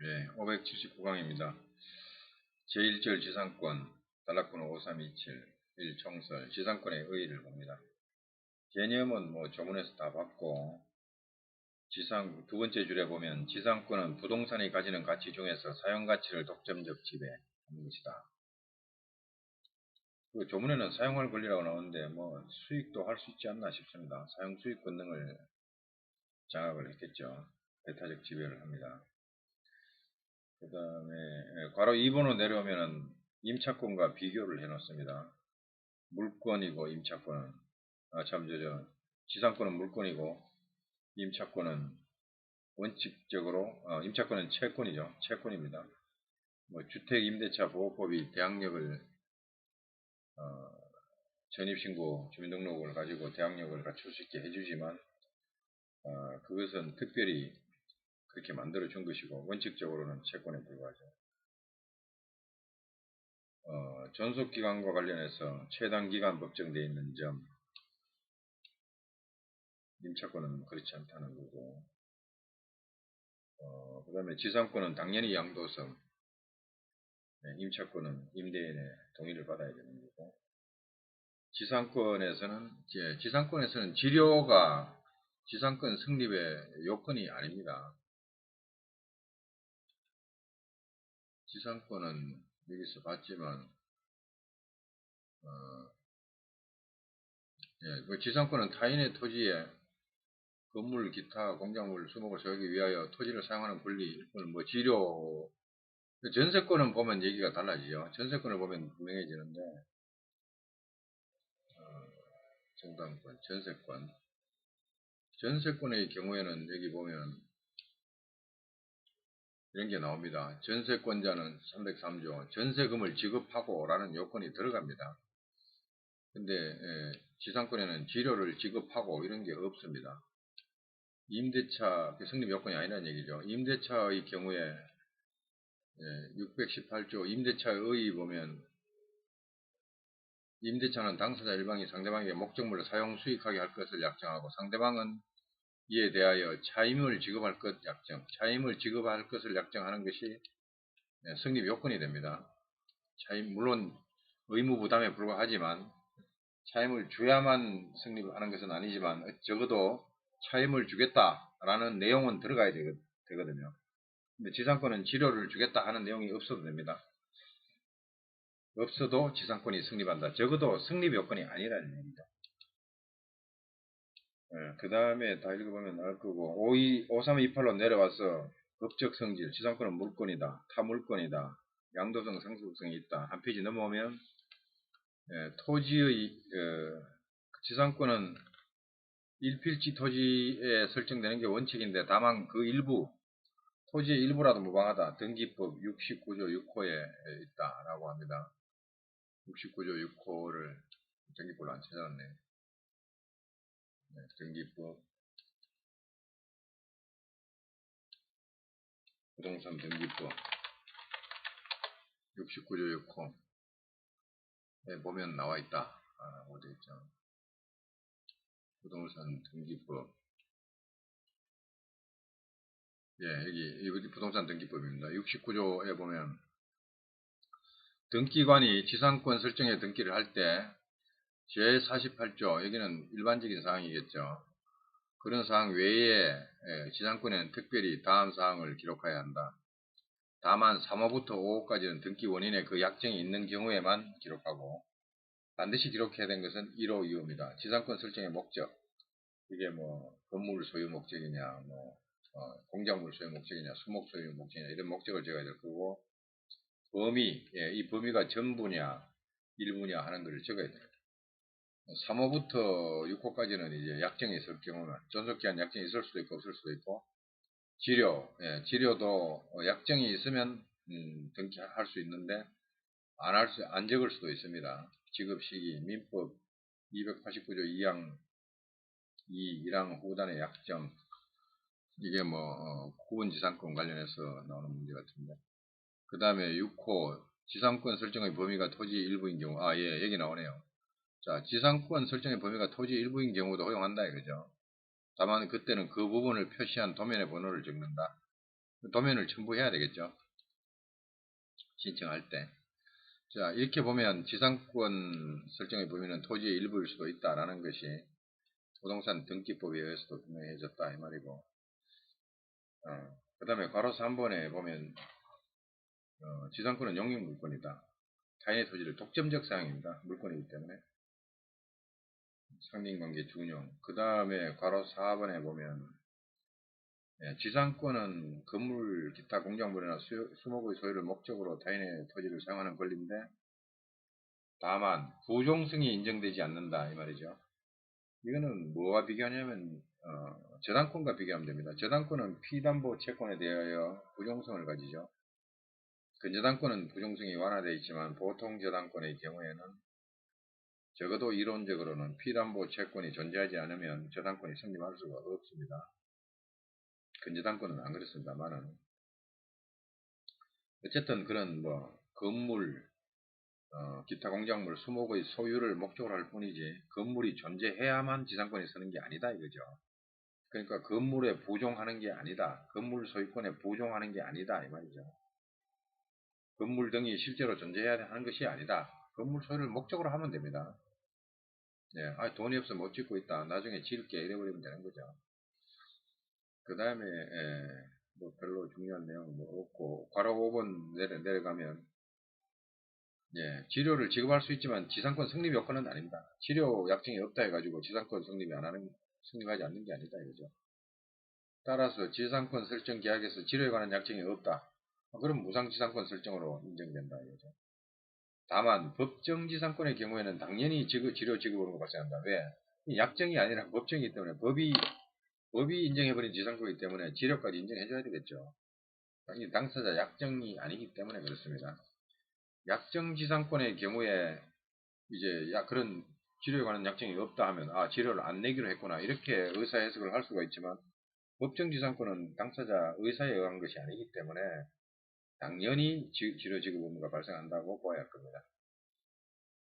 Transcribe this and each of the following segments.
네, 579강입니다. 제1절 지상권, 단락번호 5327, 1총설, 지상권의 의의를 봅니다. 개념은 조문에서 다 봤고, 두 번째 줄에 보면 지상권은 부동산이 가지는 가치 중에서 사용가치를 독점적 지배하는 것이다. 그 조문에는 사용할 권리라고 나오는데 수익도 할 수 있지 않나 싶습니다. 사용 수익 권능을 장악을 했겠죠. 배타적 지배를 합니다. 그 다음에 괄호 2번으로 내려오면은 임차권과 비교를 해놓습니다. 물권이고 임차권은 지상권은 물권이고 임차권은 원칙적으로 임차권은 채권이죠. 채권입니다. 주택임대차보호법이 대항력을 전입신고 주민등록을 가지고 대항력을 갖출 수 있게 해주지만 그것은 특별히 그렇게 만들어 준 것이고 원칙적으로는 채권에 불과하죠. 존속기간과 관련해서 최단기간 법정되어 있는 점, 임차권은 그렇지 않다는 거고, 그 다음에 지상권은 당연히 양도성, 임차권은 임대인의 동의를 받아야 되는 거고, 지상권에서는 지료가 지상권 성립의 요건이 아닙니다. 지상권은 여기서 봤지만, 지상권은 타인의 토지에 건물, 기타, 공작물, 수목을 소유하기 위하여 토지를 사용하는 권리, 지료, 전세권은 보면 얘기가 달라지죠. 전세권을 보면 분명해지는데, 정당권, 전세권. 전세권의 경우에는 여기 보면 이런 게 나옵니다. 전세권자는 303조, 전세금을 지급하고 라는 요건이 들어갑니다. 근데 지상권에는 지료를 지급하고 이런 게 없습니다. 임대차 성립 요건이 아니라는 얘기죠. 임대차의 경우에 618조 임대차의 의의 보면 임대차는 당사자 일방이 상대방에게 목적물을 사용 수익하게 할 것을 약정하고 상대방은 이에 대하여 차임을 지급할 것 약정, 차임을 지급할 것을 약정하는 것이 성립 요건이 됩니다. 차임 물론 의무 부담에 불과하지만 차임을 줘야만 성립하는 것은 아니지만 적어도 차임을 주겠다라는 내용은 들어가야 되거든요. 근데 지상권은 지료를 주겠다 하는 내용이 없어도 됩니다. 없어도 지상권이 성립한다. 적어도 성립 요건이 아니라는 얘기죠. 그 다음에 다 읽어보면 알 거고 5328로 내려와서 법적 성질, 지상권은 물권이다, 타물권이다, 양도성, 상속성이 있다. 한 페이지 넘어오면 토지의 지상권은 일필지 토지에 설정되는 게 원칙인데 다만 그 일부 토지의 일부라도 무방하다. 등기법 69조 6호에 있다라고 합니다. 69조 6호를 등기법로 안 찾아놨네. 등기법 부동산 등기법 69조 6호에 보면 나와 있다. 라고 되어 있죠. 부동산 등기법. 여기 부동산 등기법입니다. 69조에 보면 등기관이 지상권 설정에 등기를 할 때 제48조, 여기는 일반적인 사항이겠죠. 그런 사항 외에 지상권에는 특별히 다음 사항을 기록해야 한다. 다만 3호부터 5호까지는 등기 원인에 그 약정이 있는 경우에만 기록하고 반드시 기록해야 되는 것은 1호, 2호입니다. 지상권 설정의 목적. 이게 건물 소유 목적이냐, 공작물 소유 목적이냐, 수목 소유 목적이냐 이런 목적을 적어야 될 거고 범위, 이 범위가 전부냐, 일부냐 하는 것을 적어야 돼요. 3호부터 6호까지는 이제 약정이 있을 경우는 존속기한 약정이 있을 수도 있고 없을 수도 있고 지료도 약정이 있으면 등기할 수 있는데 안 적을 수도 있습니다. 지급시기 민법 289조 2항 2랑 후단의 약정 이게 구분지상권 관련해서 나오는 문제 같은데 그 다음에 6호 지상권 설정의 범위가 토지 일부인 경우 여기 나오네요. 자, 지상권 설정의 범위가 토지 일부인 경우도 허용한다 이거죠. 다만 그때는 그 부분을 표시한 도면의 번호를 적는다. 도면을 첨부해야 되겠죠. 신청할 때. 자, 이렇게 보면 지상권 설정에 보면은 토지의 일부일 수도 있다라는 것이 부동산 등기법에 의해서도 분명해졌다 이 말이고, 그 다음에 괄호 3번에 보면 지상권은 용익물권이다. 타인의 토지를 독점적 사용입니다. 물권이기 때문에 상린관계 준용. 그 다음에 괄호 4번에 보면 지상권은 건물, 기타 공작물이나 수목의 소유를 목적으로 타인의 토지를 사용하는 권리인데 다만 부종성이 인정되지 않는다 이 말이죠. 이거는 뭐와 비교하냐면 저당권과 비교하면 됩니다. 저당권은 피담보 채권에 대하여 부종성을 가지죠. 근저당권은 부종성이 완화되어 있지만 보통 저당권의 경우에는 적어도 이론적으로는 피담보 채권이 존재하지 않으면 저당권이 성립할 수가 없습니다. 근저당권은 안 그렇습니다만은 어쨌든 그런 건물, 기타 공작물, 수목의 소유를 목적으로 할 뿐이지 건물이 존재해야만 지상권이 서는 게 아니다 이거죠. 그러니까 건물에 부종하는 게 아니다. 건물 소유권에 부종하는 게 아니다 이 말이죠. 건물 등이 실제로 존재해야 하는 것이 아니다. 건물 소유를 목적으로 하면 됩니다. 돈이 없어 못 짓고 있다. 나중에 지을게 이래버리면 되는 거죠. 그 다음에 별로 중요한 내용 없고 괄호 5번 내려가면 치료를 지급할 수 있지만 지상권 성립 요건은 아닙니다. 치료 약정이 없다 해가지고 지상권 성립하지 않는 게 아니다 이거죠. 따라서 지상권 설정 계약에서 치료에 관한 약정이 없다. 그럼 무상지상권 설정으로 인정된다 이거죠. 다만 법정지상권의 경우에는 당연히 치료 지급으로 발생한다. 왜? 약정이 아니라 법정이기 때문에 법이 인정해버린 지상권이기 때문에 치료까지 인정해줘야 되겠죠. 당연히 당사자 약정이 아니기 때문에 그렇습니다. 약정지상권의 경우에 이제 그런 치료에 관한 약정이 없다 하면 치료를 안 내기로 했구나 이렇게 의사 해석을 할 수가 있지만 법정지상권은 당사자 의사에 의한 것이 아니기 때문에 당연히 치료 지급 의무가 발생한다고 보아야 할 겁니다.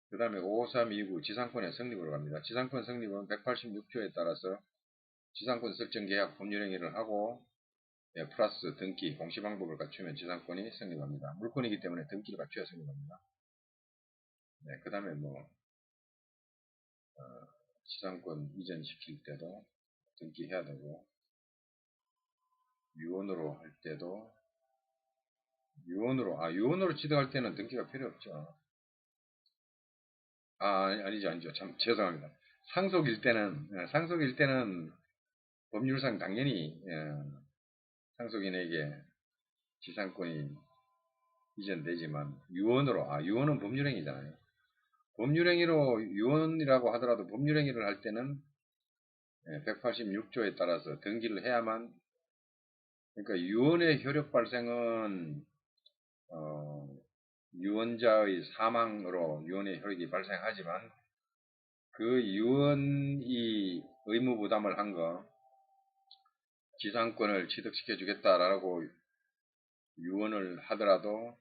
그 다음에 5329 지상권의 성립으로 갑니다. 지상권 성립은 186조에 따라서 지상권 설정 계약 법률 행위를 하고 플러스 등기 공시방법을 갖추면 지상권이 성립합니다. 물권이기 때문에 등기를 갖춰야 성립합니다. 그 다음에 지상권 이전시킬 때도 등기해야 되고 유언으로 할 때도 유언으로 취득할 때는 등기가 필요 없죠. 아니죠. 참 죄송합니다. 상속일 때는 법률상 당연히 상속인에게 지상권이 이전되지만 유언은 법률행위잖아요. 법률행위로 유언이라고 하더라도 법률행위를 할 때는 186조에 따라서 등기를 해야만, 그러니까 유언의 효력 발생은 유언자의 사망으로 유언의 효력이 발생하지만 그 유언이 의무 부담을 한 거 지상권을 취득시켜 주겠다라고 유언을 하더라도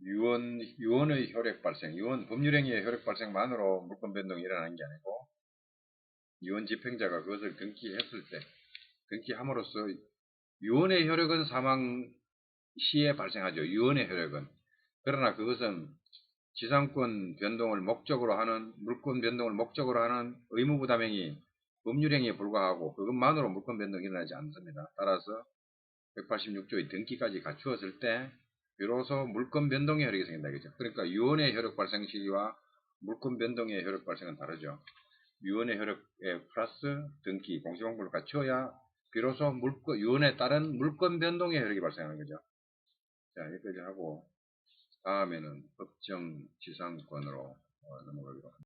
유언의 효력 발생, 법률행위의 효력 발생만으로 물권 변동이 일어나는 게 아니고 유언 집행자가 그것을 등기했을 때 등기함으로써 유언의 효력은 사망 시에 발생하죠. 유언의 효력은. 그러나 그것은 지상권 변동을 목적으로 하는 물권 변동을 목적으로 하는 의무부담행위 법률행위에 불과하고 그것만으로 물권 변동이 일어나지 않습니다. 따라서 186조의 등기까지 갖추었을 때 비로소 물권 변동의 효력이 생긴다. 그죠? 그러니까 유언의 효력 발생 시기와 물권 변동의 효력 발생은 다르죠. 유언의 효력에 플러스 등기 공시방법을 갖추어야 비로소 유언에 따른 물권 변동의 효력이 발생하는 거죠. 자, 여기까지 하고 다음에는 법정 지상권으로 넘어가기로 합니다.